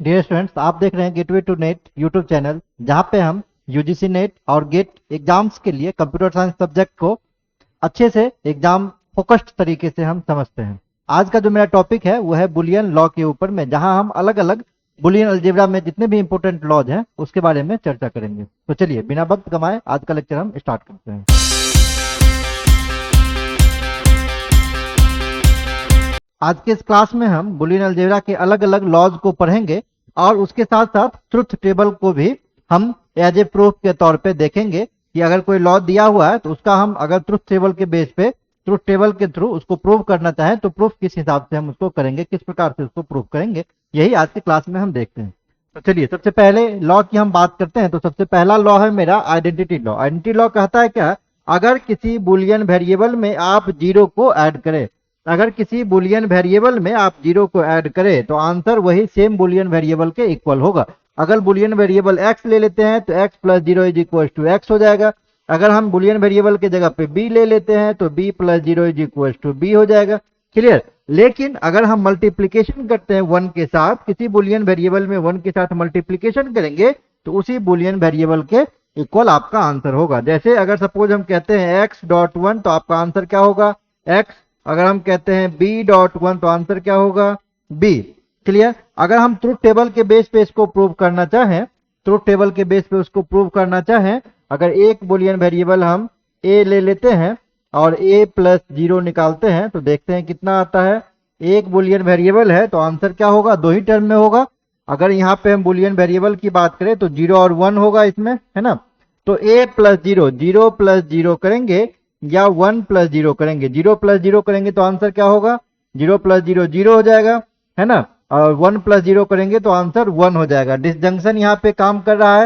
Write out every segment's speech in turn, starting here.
Dear students, आप देख रहे हैं gateway to net YouTube channel, जहां पे हम यूजीसी नेट और गेट एग्जाम्स के लिए कंप्यूटर साइंस सब्जेक्ट को अच्छे से एग्जाम फोकस्ड तरीके से हम समझते हैं। आज का जो मेरा टॉपिक है वो है बुलियन लॉ के ऊपर में, जहां हम अलग अलग बुलियन अलजेब्रा में जितने भी इंपॉर्टेंट लॉज हैं उसके बारे में चर्चा करेंगे। तो चलिए बिना वक्त गंवाए आज का लेक्चर हम स्टार्ट करते हैं। आज के इस क्लास में हम बुलियन अलजेब्रा के अलग अलग लॉज को पढ़ेंगे और उसके साथ साथ ट्रुथ टेबल को भी हम एज ए प्रूफ के तौर पे देखेंगे कि अगर कोई लॉ दिया हुआ है तो उसका हम अगर ट्रुथ टेबल के बेस पे ट्रुथ टेबल के थ्रू उसको प्रूव करना चाहें तो प्रूफ किस हिसाब से हम उसको करेंगे, किस प्रकार से उसको प्रूव करेंगे, यही आज के क्लास में हम देखते हैं। तो चलिए सबसे पहले लॉ की हम बात करते हैं। तो सबसे पहला लॉ है मेरा आइडेंटिटी लॉ। आइडेंटिटी लॉ कहता है क्या, अगर किसी बुलियन वेरिएबल में आप जीरो को ऐड करें, अगर किसी बुलियन वेरिएबल में आप जीरो को ऐड करें तो आंसर वही सेम बुलियन वेरिएबल के इक्वल होगा। अगर बुलियन वेरिएबल x ले लेते हैं तो x plus zero is equal to x हो जाएगा। अगर हम बुलियन वेरिएबल के जगह पे b ले लेते हैं तो b plus zero is equal to b हो जाएगा। क्लियर। लेकिन अगर हम मल्टीप्लीकेशन करते हैं 1 के साथ, किसी बुलियन वेरिएबल में 1 के साथ मल्टीप्लीकेशन करेंगे तो उसी बुलियन वेरिएबल के इक्वल आपका आंसर होगा। जैसे अगर सपोज हम कहते हैं x डॉट 1 तो आपका आंसर क्या होगा x। अगर हम कहते हैं b डॉट 1 तो आंसर क्या होगा b। क्लियर। अगर हम ट्रुथ टेबल के बेस पे इसको प्रूव करना चाहें, ट्रुथ टेबल के बेस पे उसको प्रूव करना चाहें, अगर एक बुलियन वेरिएबल हम a ले लेते हैं और a प्लस जीरो निकालते हैं तो देखते हैं कितना आता है। एक बुलियन वेरिएबल है तो आंसर क्या होगा, दो ही टर्म में होगा। अगर यहाँ पे हम बुलियन वेरिएबल की बात करें तो 0 और 1 होगा इसमें, है ना। तो a plus zero, 0 plus zero करेंगे या 1 प्लस जीरो करेंगे। 0 प्लस जीरो करेंगे तो आंसर क्या होगा, 0 प्लस जीरो 0 हो जाएगा, है ना। और 1 प्लस जीरो करेंगे तो आंसर 1 हो जाएगा। डिसजंक्शन यहाँ पे काम कर रहा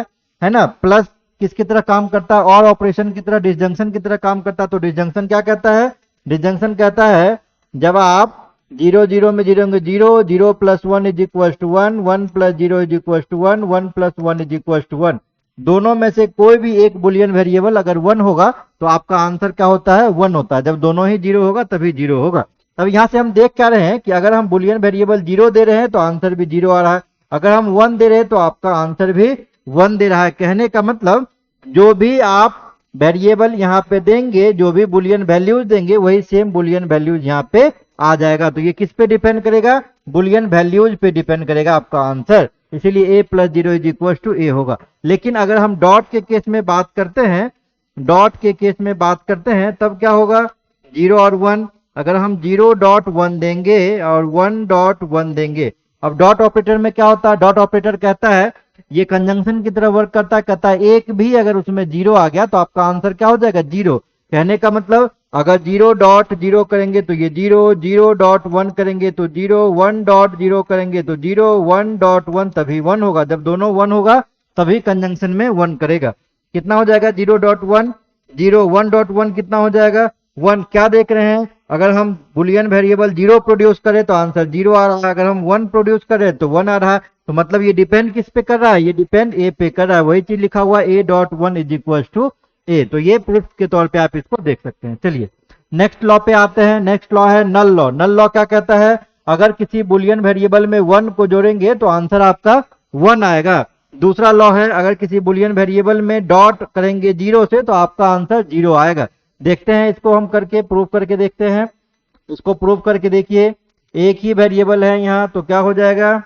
है ना। प्लस किसकी तरह काम करता है, और ऑपरेशन की तरह डिसजंक्शन की तरह काम करता है। तो डिसजंक्शन क्या कहता है, डिसजंक्शन कहता है जब आप 0 0 में जीरोगे 0, 0 plus 1 is equal to 1, 1 plus zero is equal to 1, 1 plus 1 is equal to 1। दोनों में से कोई भी एक बुलियन वेरिएबल अगर 1 होगा तो आपका आंसर क्या होता है, 1 होता है। जब दोनों ही 0 होगा तभी 0 होगा। अब यहाँ से हम देख क्या रहे हैं कि अगर हम बुलियन वेरिएबल 0 दे रहे हैं तो आंसर भी 0 आ रहा है। अगर हम 1 दे रहे हैं तो आपका आंसर भी 1 दे रहा है। कहने का मतलब जो भी आप वेरिएबल यहाँ पे देंगे, जो भी बुलियन वैल्यूज देंगे वही सेम बुलियन वैल्यूज यहाँ पे आ जाएगा। तो ये किस पे डिपेंड करेगा, बुलियन वैल्यूज पे डिपेंड करेगा आपका आंसर। इसीलिए a plus zero is equal to a होगा। लेकिन अगर हम डॉट के केस में बात करते हैं, डॉट के केस में बात करते हैं तब क्या होगा, 0 और 1। अगर हम 0 डॉट 1 देंगे और 1 डॉट 1 देंगे, अब डॉट ऑपरेटर में क्या होता है, डॉट ऑपरेटर कहता है ये कंजंक्शन की तरह वर्क करता है। कहता है एक भी अगर उसमें 0 आ गया तो आपका आंसर क्या हो जाएगा, 0। कहने का मतलब अगर 0 डॉट 0 करेंगे तो ये 0, 0 डॉट 1 करेंगे तो 0, 1 डॉट 0 करेंगे तो 0, 1 डॉट 1 तभी 1 होगा। जब दोनों 1 होगा तभी कंजंक्शन में 1 करेगा। कितना हो जाएगा, 0 डॉट 1 0, 1 डॉट 1 कितना हो जाएगा 1। क्या देख रहे हैं, अगर हम बुलियन वेरिएबल 0 प्रोड्यूस करें तो आंसर 0 आ रहा है, अगर हम 1 प्रोड्यूस करें तो 1 आ रहा है। तो मतलब ये डिपेंड किस पे कर रहा है, ये डिपेंड a पे कर रहा है। वही चीज लिखा हुआ a dot 1 is equal to a। तो ये प्रूफ के तौर पे आप इसको देख सकते हैं। चलिए नेक्स्ट लॉ पे आते हैं। नेक्स्ट लॉ है नल लॉ। नल लॉ क्या कहता है, अगर किसी बुलियन वेरिएबल में 1 को जोड़ेंगे तो आंसर आपका 1 आएगा। दूसरा लॉ है, अगर किसी बुलियन वेरिएबल में डॉट करेंगे 0 से तो आपका आंसर 0 आएगा। देखते हैं इसको हम करके प्रूव करके देखते हैं। इसको प्रूव करके देखिए, एक ही वेरिएबल है यहाँ तो क्या हो जाएगा,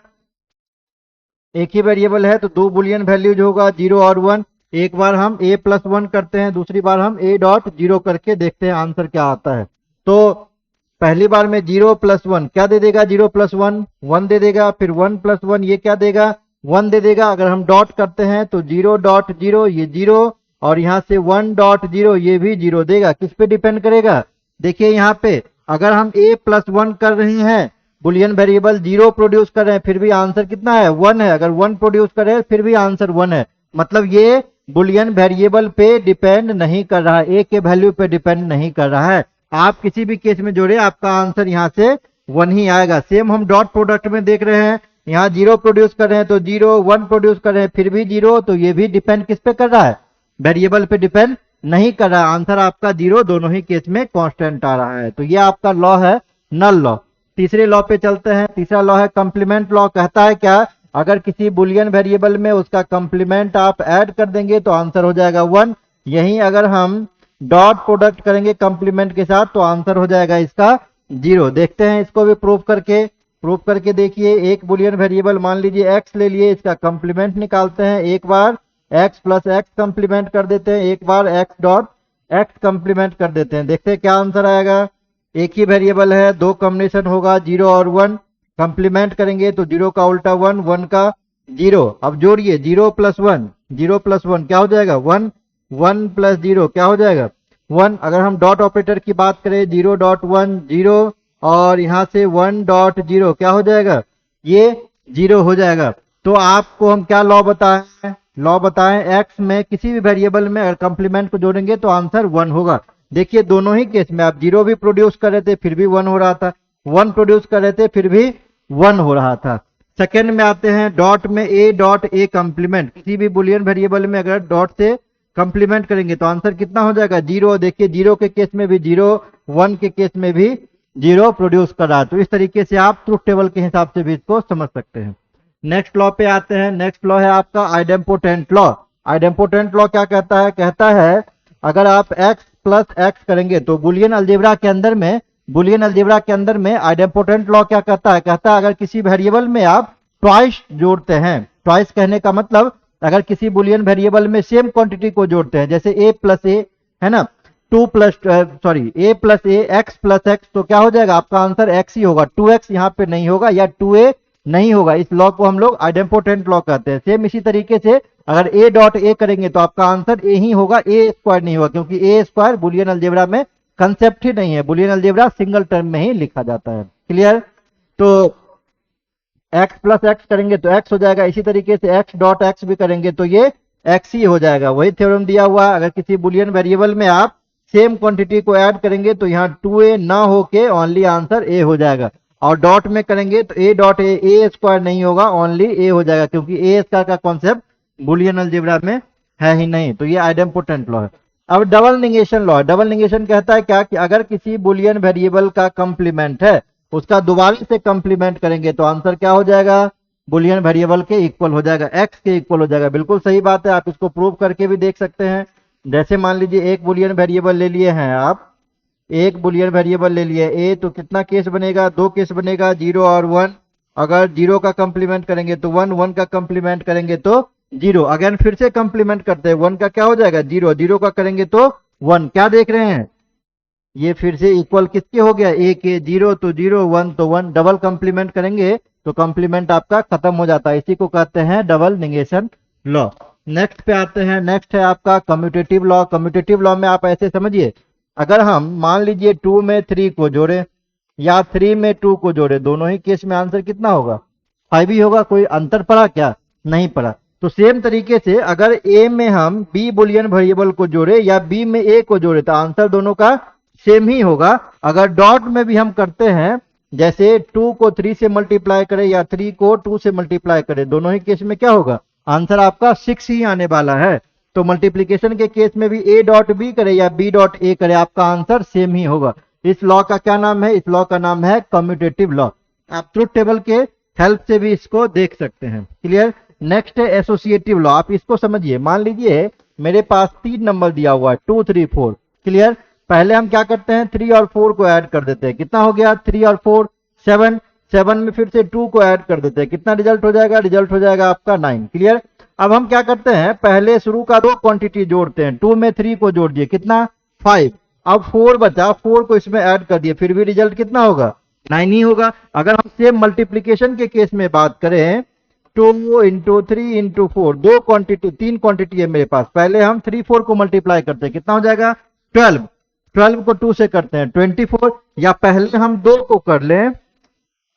एक ही वेरिएबल है तो दो बुलियन वैल्यूज होगा 0 और 1। एक बार हम a प्लस 1 करते हैं, दूसरी बार हम a डॉट 0 करके देखते हैं आंसर क्या आता है। तो पहली बार में 0 प्लस 1 क्या दे देगा, 0 प्लस 1 1 दे देगा। फिर 1 प्लस 1 ये क्या देगा, 1 दे देगा। अगर हम डॉट करते हैं तो 0 डॉट 0 ये 0 और यहाँ से 1 डॉट 0 ये भी 0 देगा। किस पे डिपेंड करेगा, देखिए यहाँ पे अगर हम a प्लस 1 कर रहे हैं, बुलियन वेरिएबल 0 प्रोड्यूस कर रहे हैं, फिर भी आंसर कितना है 1 है। अगर 1 प्रोड्यूस कर रहे हैं फिर भी आंसर 1 है। मतलब ये बुलियन वेरिएबल पे डिपेंड नहीं कर रहा है, a के वैल्यू पे डिपेंड नहीं कर रहा है। आप किसी भी केस में जोड़े आपका आंसर यहाँ से 1 ही आएगा। सेम हम डॉट प्रोडक्ट में देख रहे हैं, यहाँ 0 प्रोड्यूस कर रहे हैं तो 0, 1 प्रोड्यूस कर रहे हैं फिर भी 0। तो ये भी डिपेंड किस पे कर रहा है, वेरिएबल पे डिपेंड नहीं कर रहा है। आंसर आपका 0 दोनों ही केस में कांस्टेंट आ रहा है। तो ये आपका लॉ है नल लॉ। तीसरे लॉ पे चलते हैं। तीसरा लॉ है कंप्लीमेंट लॉ। कहता है क्या, अगर किसी बुलियन वेरिएबल में उसका कंप्लीमेंट आप ऐड कर देंगे तो आंसर हो जाएगा 1। यहीं अगर हम डॉट प्रोडक्ट करेंगे कंप्लीमेंट के साथ तो आंसर हो जाएगा इसका 0। देखते हैं इसको भी प्रूफ करके देखिए। एक बुलियन वेरिएबल मान लीजिए x ले लिए, इसका कंप्लीमेंट निकालते हैं। एक बार x प्लस एक्स कंप्लीमेंट कर देते हैं, एक बार x डॉट एक्स कंप्लीमेंट कर देते हैं। देखते हैं क्या आंसर आएगा। एक ही वेरिएबल है, दो कॉम्बिनेशन होगा 0 और 1। कंप्लीमेंट करेंगे तो 0 का उल्टा 1, 1 का 0। अब जोड़िए 0 प्लस 1, 0 प्लस 1 क्या हो जाएगा 1, 1 प्लस 0 क्या हो जाएगा 1। अगर हम डॉट ऑपरेटर की बात करें 0.1 0 और यहाँ से 1.0 क्या हो जाएगा, ये 0 हो जाएगा। तो आपको हम क्या लॉ बताएं, x में किसी भी वेरिएबल में अगर कंप्लीमेंट को जोड़ेंगे तो आंसर 1 होगा। देखिए दोनों ही केस में आप 0 भी प्रोड्यूस कर रहे थे फिर भी 1 हो रहा था, 1 प्रोड्यूस कर रहे थे फिर भी 1 हो रहा था। सेकेंड में आते हैं, डॉट में a डॉट a कंप्लीमेंट, किसी भी बुलियन वेरिएबल में अगर डॉट से कंप्लीमेंट करेंगे तो आंसर कितना हो जाएगा 0। देखिए 0 के केस में भी 0, 1 के केस में भी 0 प्रोड्यूस कर रहा है। तो इस तरीके से आप ट्रुथ टेबल के हिसाब से भी इसको समझ सकते हैं। नेक्स्ट लॉ पे आते हैं। नेक्स्ट लॉ है आपका आइडेम्पोटेंट लॉ। आइडेम्पोटेंट लॉ क्या कहता है अगर आप x प्लस एक्स करेंगे तो बुलियन अलजेब्रा के अंदर में आइडेम्पोटेंट लॉ क्या कहता है अगर किसी वेरिएबल में आप ट्वाइस जोड़ते हैं, ट्वाइस कहने का मतलब अगर किसी बुलियन वेरिएबल में सेम क्वांटिटी को जोड़ते हैं, जैसे a प्लस ए है ना, a plus A x plus x, तो क्या हो जाएगा आपका आंसर x ही होगा, 2x यहाँ पे नहीं होगा या 2a नहीं होगा। इस लॉ को हम लोग आइडेम्पोटेंट लॉ कहते हैं। सेम इसी तरीके से अगर a डॉट a करेंगे तो आपका आंसर a ही होगा, a स्क्वायर नहीं होगा, क्योंकि a स्क्वायर बुलियन अलजेब्रा में कंसेप्ट ही नहीं है। बुलियन अलजेब्रा सिंगल टर्म में ही लिखा जाता है। क्लियर। तो x प्लस एक्स करेंगे तो x हो जाएगा, इसी तरीके से x डॉट एक्स भी करेंगे तो ये x ही हो जाएगा। वही थ्योरम दिया हुआ है, अगर किसी बुलियन वेरिएबल में आप सेम क्वांटिटी को ऐड करेंगे तो यहाँ 2a ना होके ओनली आंसर a हो जाएगा, और डॉट में करेंगे तो a डॉट a स्क्वायर नहीं होगा, ओनली a हो जाएगा, क्योंकि a स्क्वायर का कॉन्सेप्ट बुलियन अलजेब्रा में है ही नहीं। तो ये आइडेम्पोटेंट लॉ है। अब double negation law. Double negation कहता है क्या कि अगर किसी बुलियन वेरिएबल का कंप्लीमेंट है, उसका दोबारा से कंप्लीमेंट करेंगे तो आंसर क्या हो जाएगा, बुलियन वेरिएबल के इक्वल हो जाएगा, x के इक्वल हो जाएगा। बिल्कुल सही बात है, आप इसको प्रूव करके भी देख सकते हैं। जैसे मान लीजिए एक बुलियन वेरिएबल ले लिए हैं आप, एक बुलियन वेरिएबल ले लिए a, तो कितना केस बनेगा, 2 केस बनेगा, 0 और 1। अगर 0 का कंप्लीमेंट करेंगे तो 1, 1 का कंप्लीमेंट करेंगे तो 0। अगेन फिर से कंप्लीमेंट करते हैं, 1 का क्या हो जाएगा 0, 0 का करेंगे तो 1। क्या देख रहे हैं, ये फिर से इक्वल किसके हो गया, a के, 0 तो 0, 1 तो 1। डबल कंप्लीमेंट करेंगे तो कंप्लीमेंट आपका खत्म हो जाता है। इसी को कहते हैं डबल निगेशन लॉ। नेक्स्ट पे आते हैं। नेक्स्ट है आपका कम्यूटेटिव लॉ। कम्यूटेटिव लॉ में आप ऐसे समझिए, अगर हम मान लीजिए 2 में 3 को जोड़े या 3 में 2 को जोड़े, दोनों ही केस में आंसर कितना होगा, 5 ही होगा। कोई अंतर पड़ा क्या, नहीं पड़ा। तो सेम तरीके से अगर a में हम b बुलियन वेरिएबल को जोड़े या b में a को जोड़े तो आंसर दोनों का सेम ही होगा। अगर डॉट में भी हम करते हैं, जैसे 2 को 3 से मल्टीप्लाई करें या 3 को 2 से मल्टीप्लाई करें, दोनों ही केस में क्या होगा, आंसर आपका 6 ही आने वाला है। तो मल्टीप्लीकेशन के केस में भी a डॉट b करे या b डॉट a करे, आपका आंसर सेम ही होगा। इस लॉ का क्या नाम है, इस लॉ का नाम है कम्यूटेटिव लॉ। आप ट्रुथ टेबल के हेल्प से भी इसको देख सकते हैं। क्लियर। नेक्स्ट है एसोसिएटिव लॉ। आप इसको समझिए, मान लीजिए मेरे पास 3 नंबर दिया हुआ है 2 3 4। क्लियर। पहले हम क्या करते हैं, 3 और 4 को ऐड कर देते हैं। कितना हो गया 3 और 4 7, 7 में फिर से 2 को ऐड कर देते हैं। कितना रिजल्ट हो जाएगा, रिजल्ट हो जाएगा आपका 9। क्लियर। अब हम क्या करते हैं, पहले शुरू का 2 क्वांटिटी जोड़ते हैं। 2 में 3 को जोड़ दिए, कितना 5। अब 4 बचा, 4 को इसमें ऐड कर दिए, फिर भी रिजल्ट कितना होगा 9 ही होगा। अगर हम सेम मल्टीप्लीकेशन के केस में बात करें, 2 इंटू 3 इंटू 4, 2 क्वांटिटी 3 क्वांटिटी है मेरे पास। पहले हम 3 4 को मल्टीप्लाई करते हैं, कितना हो जाएगा 12। 12 को 2 से करते हैं 24, या पहले हम 2 को कर लें,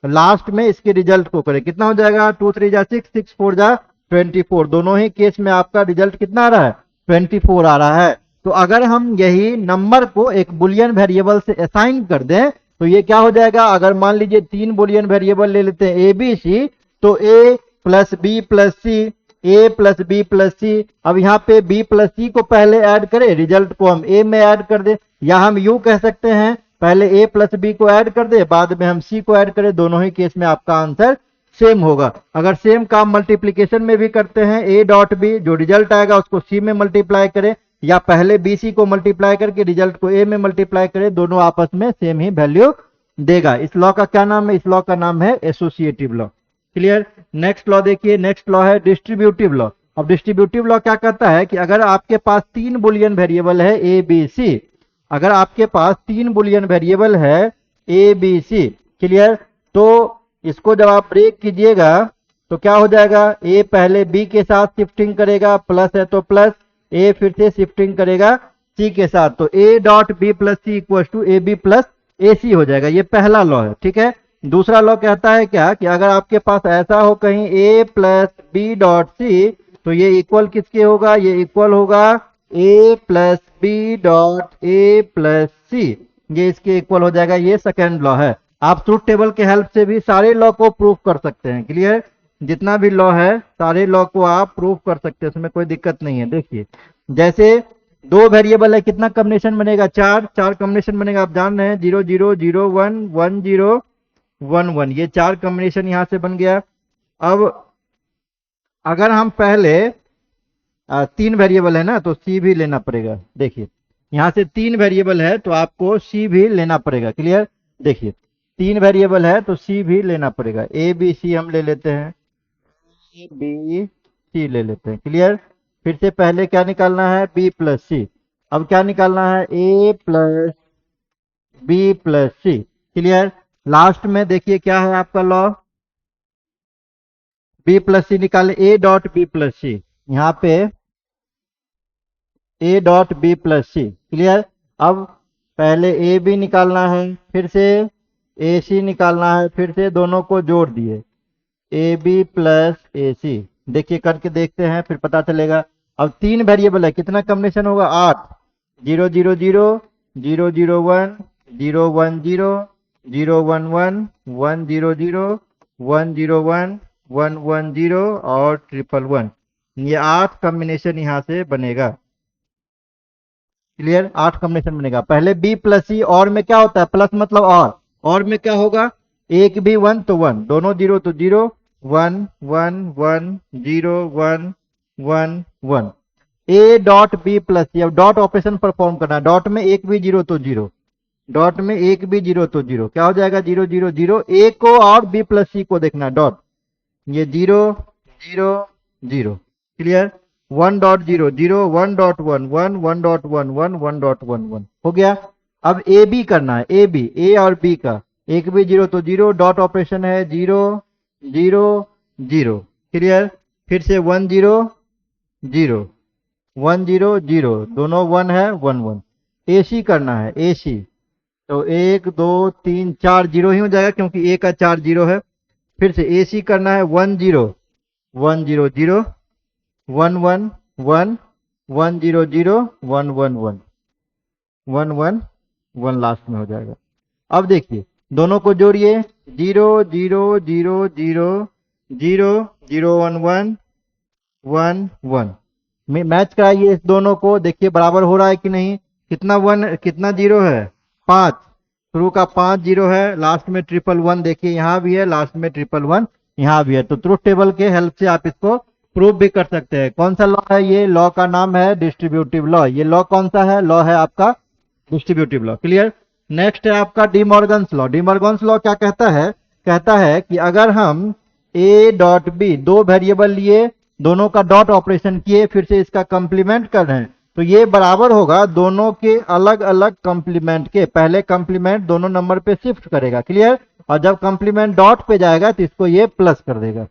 लास्ट में इसके रिजल्ट को करें, कितना हो जाएगा 2 3 जा 6, 6 4 जा 24। दोनों ही केस में आपका रिजल्ट कितना आ रहा है 24 आ रहा है। तो अगर हम यही नंबर को एक बुलियन वेरिएबल से असाइन कर दें तो ये क्या हो जाएगा, अगर मान लीजिए 3 बुलियन वेरिएबल ले लेते हैं a b c, तो a plus b plus c, a plus b plus c। अब यहाँ पे b प्लस c को पहले ऐड करें, रिजल्ट को हम a में ऐड कर दे, या हम यूं कह सकते हैं पहले a प्लस b को ऐड कर दे, बाद में हम c को ऐड करें। दोनों ही केस में आपका आंसर सेम होगा। अगर सेम काम मल्टीप्लीकेशन में भी करते हैं, ए डॉट बी, जो रिजल्ट आएगा उसको सी में मल्टीप्लाई करें, या पहले बी सी को मल्टीप्लाई करके रिजल्ट को ए में मल्टीप्लाई करें, दोनों आपस में सेम ही वैल्यू देगा। इस लॉ का क्या नाम है? इस लॉ का नाम है associative law. Clear. Next law देखिए, नेक्स्ट लॉ है डिस्ट्रीब्यूटिव लॉ। अब डिस्ट्रीब्यूटिव लॉ क्या कहता है कि अगर आपके पास 3 बुलियन वेरिएबल है ए बी सी, अगर आपके पास 3 बुलियन वेरिएबल है ए बी सी, क्लियर, तो इसको जब आप ब्रेक कीजिएगा तो क्या हो जाएगा? ए पहले बी के साथ शिफ्टिंग करेगा, प्लस है तो प्लस, ए फिर से शिफ्टिंग करेगा सी के साथ, तो A dot B plus C equal to A B plus A C हो जाएगा। ये पहला लॉ है, ठीक है। दूसरा लॉ कहता है क्या कि अगर आपके पास ऐसा हो कहीं a plus b dot c, तो ये इक्वल किसके होगा? ये इक्वल होगा a plus b dot a plus c, ये इसके इक्वल हो जाएगा। ये सेकेंड लॉ है। आप ट्रूथ टेबल के हेल्प से भी सारे लॉ को प्रूफ कर सकते हैं। क्लियर। जितना भी लॉ है सारे लॉ को आप प्रूफ कर सकते हैं, इसमें कोई दिक्कत नहीं है। देखिए, जैसे 2 वेरिएबल है, कितना कॉम्बिनेशन बनेगा? 4 कॉम्बिनेशन बनेगा। आप जान रहे हैं 0 0 0 1 1 0 1 1, ये 4 कॉम्बिनेशन यहां से बन गया। अब अगर हम पहले 3 वेरिएबल है ना, तो सी भी लेना पड़ेगा। देखिए, यहां से 3 वेरिएबल है तो आपको सी भी लेना पड़ेगा। क्लियर। देखिए, 3 वेरिएबल है तो सी भी लेना पड़ेगा। ए बी सी हम ले लेते हैं, ए बी सी ले लेते हैं। क्लियर। फिर से पहले क्या निकालना है? बी प्लस सी। अब क्या निकालना है? ए plus B plus C. Clear. Last में देखिए क्या है आपका लॉ? बी प्लस सी निकाले, A dot B plus C, यहाँ पे A dot B plus C. Clear. अब पहले ए बी निकालना है, फिर से ए सी निकालना है, फिर से दोनों को जोड़ दिए, ए बी प्लस ए सी। देखिए करके देखते हैं, फिर पता चलेगा। अब 3 वेरिएबल है, कितना कॉम्बिनेशन होगा? 8। 0 0 0 0 0 1 0 1 0 0 1 1 1 0 0 1 0 1 1 1 0 और 1 1 1। ये 8 कॉम्बिनेशन यहाँ से बनेगा। क्लियर। 8 कॉम्बिनेशन बनेगा। पहले बी प्लस सी, और में क्या होता है? प्लस मतलब और में क्या होगा? एक भी 1 तो 1, दोनों 0 तो 0, 1 1 1 0 1 1 1। ए डॉट बी प्लस सी, अब डॉट ऑपरेशन परफॉर्म करना है। डॉट में एक भी 0 तो 0, डॉट में एक भी 0 तो 0, क्या हो जाएगा? 0 0 0। ए को और बी प्लस सी को देखना, डॉट, ये 0 0 0। Clear. 1 dot 0 0 1 dot 1 1 1 dot 1 1 1 dot 1 1 हो गया। अब ए बी करना है, ए बी, ए और बी का, एक भी 0 तो 0, डॉट ऑपरेशन है 0 0 0। क्लियर। फिर से 1 0 0 1 0 0, दोनों 1 है, 1 1। ए सी करना है, ए सी, तो 1 2 3 4 0 ही हो जाएगा क्योंकि ए का 4 0 है। फिर से ए सी करना है 1 0 1 0 0 1 1 1 1 0 0 1 1 1 1 1 1 लास्ट में हो जाएगा। अब देखिए दोनों को जोड़िए, 0 0 0 0 0 0 1 1 1 1। मैच कराइए इस दोनों को, देखिए बराबर हो रहा है कि नहीं। कितना 1 कितना 0 है? 5। शुरू का 5 0 है, लास्ट में 1 1 1, देखिए यहाँ भी है, लास्ट में 1 1 1 यहाँ भी है। तो ट्रूथ टेबल के हेल्प से आप इसको प्रूफ भी कर सकते हैं। कौन सा लॉ है ये? लॉ का नाम है डिस्ट्रीब्यूटिव लॉ। ये लॉ कौन सा है? लॉ है आपका डिस्ट्रीब्यूटिव लॉ। क्लियर। नेक्स्ट है आपका D Morgan's law. D Morgan's law क्या कहता है? कहता है कि अगर हम ए डॉट बी, 2 वेरिएबल लिए, दोनों का डॉट ऑपरेशन किए, फिर से इसका कंप्लीमेंट कर रहे हैं, तो ये बराबर होगा दोनों के अलग अलग कंप्लीमेंट के। पहले कंप्लीमेंट दोनों नंबर पे शिफ्ट करेगा। क्लियर। और जब कंप्लीमेंट डॉट पे जाएगा तो इसको ये प्लस कर देगा।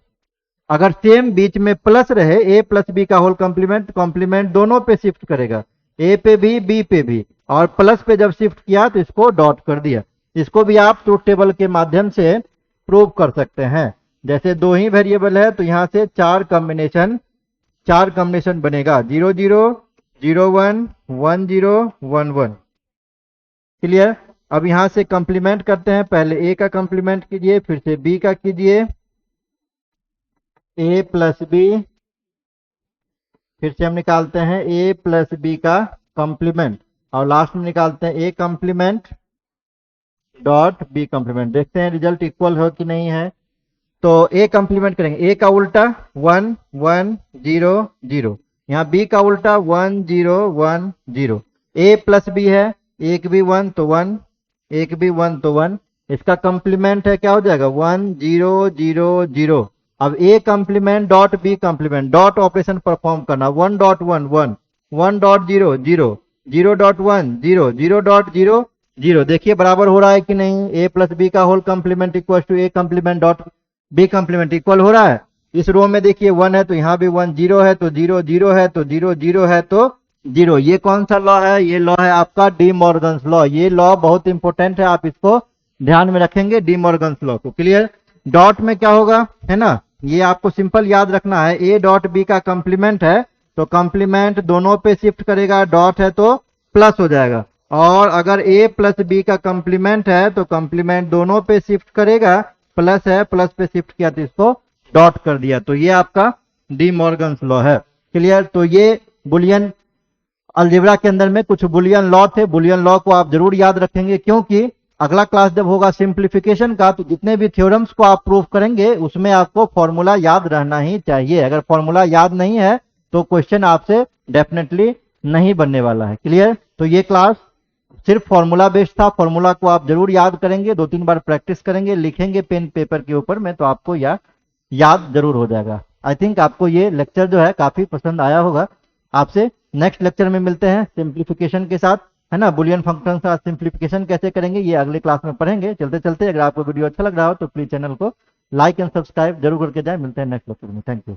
अगर सेम बीच में प्लस रहे, ए प्लस बी का होल कंप्लीमेंट दोनों पे शिफ्ट करेगा, ए पे भी बी पे भी, और प्लस पे जब शिफ्ट किया तो इसको डॉट कर दिया। इसको भी आप ट्रूथ टेबल के माध्यम से प्रूव कर सकते हैं। जैसे 2 ही वेरिएबल है तो यहां से 4 कॉम्बिनेशन बनेगा, 0 0 0 1 1 0 1 1। क्लियर। अब यहां से कंप्लीमेंट करते हैं, पहले ए का कंप्लीमेंट कीजिए, फिर से बी का कीजिए, ए प्लस बी, फिर से हम निकालते हैं ए प्लस बी का कंप्लीमेंट, और लास्ट में निकालते हैं ए कंप्लीमेंट डॉट बी कंप्लीमेंट। देखते हैं रिजल्ट इक्वल हो कि नहीं है। तो ए कंप्लीमेंट करेंगे, ए का उल्टा 1 1 0 0, यहाँ बी का उल्टा 1 0 1 0, ए प्लस बी है, एक भी 1 तो 1, एक भी 1 तो 1, इसका कंप्लीमेंट है क्या हो जाएगा 1 0 0 0। अब a complement dot B complement, dot operation perform करना, 1 डॉट 1 1, 1 डॉट 0 0, 0 डॉट 1 0, 0 डॉट 0 0। देखिए बराबर हो रहा है कि नहीं, ए प्लस बी का whole complement equal to A complement dot B complement equal हो रहा है। इस रो में देखिए 1 है तो यहाँ भी 1, 0 है तो 0, 0 है तो 0, 0 है तो 0। ये कौन सा लॉ है, ये लॉ है आपका डी मॉर्गन्स लॉ। ये लॉ बहुत इंपॉर्टेंट है, आप इसको ध्यान में रखेंगे, डी मॉर्गन्स लॉ को। क्लियर। डॉट में क्या होगा, है ना, ये आपको सिंपल याद रखना है, ए डॉट बी का कंप्लीमेंट है तो कंप्लीमेंट दोनों पे शिफ्ट करेगा, डॉट है तो प्लस हो जाएगा, और अगर ए प्लस बी का कंप्लीमेंट है तो कंप्लीमेंट दोनों पे शिफ्ट करेगा, प्लस है प्लस पे शिफ्ट किया तो इसको डॉट कर दिया, तो ये आपका डी मॉर्गन्स लॉ है। क्लियर। तो ये बुलियन अलजेब्रा के अंदर में कुछ बुलियन लॉ थे, बुलियन लॉ को आप जरूर याद रखेंगे, क्योंकि अगला क्लास जब होगा सिंप्लीफिकेशन का तो जितने भी थ्योरम्स को आप प्रूव करेंगे उसमें आपको फॉर्मूला याद रहना ही चाहिए। अगर फॉर्मूला याद नहीं है तो क्वेश्चन आपसे डेफिनेटली नहीं बनने वाला है। क्लियर। तो ये क्लास सिर्फ फॉर्मूला बेस्ड था, फॉर्मूला को आप जरूर याद करेंगे, 2-3 बार प्रैक्टिस करेंगे, लिखेंगे पेन पेपर के ऊपर में, तो आपको याद जरूर हो जाएगा। आई थिंक आपको ये लेक्चर जो है काफी पसंद आया होगा। आपसे नेक्स्ट लेक्चर में मिलते हैं सिंप्लीफिकेशन के साथ, है ना, बुलियन फंक्शन का सिंप्लीफिकेशन कैसे करेंगे ये अगले क्लास में पढ़ेंगे। चलते चलते अगर आपको वीडियो अच्छा लग रहा हो तो प्लीज चैनल को लाइक एंड सब्सक्राइब जरूर करके जाए। मिलते हैं नेक्स्ट लेक्चर में। Thank you.